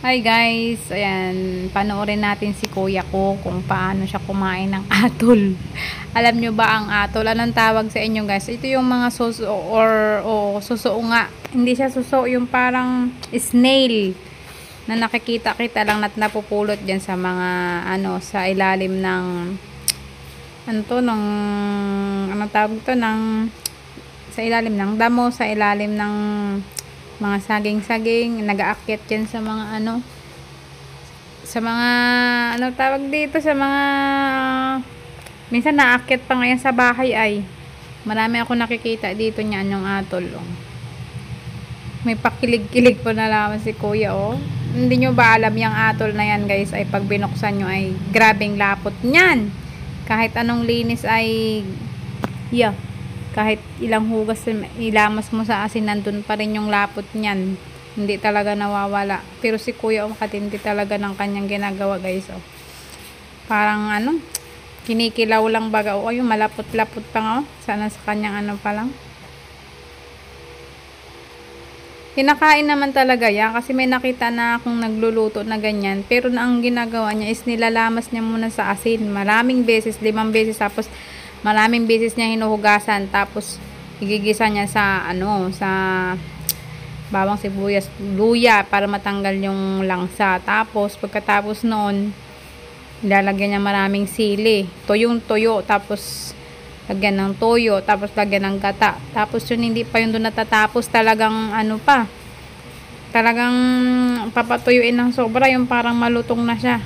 Hi guys, ayan, panoorin natin si kuya ko kung paano siya kumain ng atol. Alam nyo ba ang atol? Anong tawag sa inyo guys? Ito yung mga suso o suso nga. Hindi siya suso, yung parang snail na nakikita kita lang at napupulot dyan sa mga sa ilalim ng anong tawag to sa ilalim ng damo, sa ilalim ng mga saging-saging, nag-aakyat yan sa mga sa mga tawag dito, sa mga minsan naakyat pa ngayon sa bahay. Ay marami ako nakikita dito niyan yung atol. May pakilig-kilig po na naman si kuya. Hindi nyo ba alam yung atol na yan guys, ay pag binuksan nyo ay grabing lapot nyan. Kahit anong linis ay kahit ilang hugas ilamas mo sa asin, nandun pa rin yung lapot niyan. Hindi talaga nawawala. Pero si kuya katindi talaga ng kanyang ginagawa guys. Parang kinikilaw lang baga. Yung malapot-lapot pa nga. Sana sa kanyang pa lang. Kinakain naman talaga yan kasi may nakita na akong nagluluto na ganyan. Pero ang ginagawa niya is nilalamas niya muna sa asin. Maraming beses, 5 beses, tapos maraming beses niya hinuhugasan, tapos igigisa niya sa sa bawang sibuyas, luya para matanggal yung langsa. Tapos pagkatapos noon, ilalagyan niya maraming sili, toyo, tapos lagyan ng toyo, tapos lagyan ng gata. Tapos yun, hindi pa yun doon natatapos, talagang talagang papatuyuin ng sobra, yung parang malutong na siya.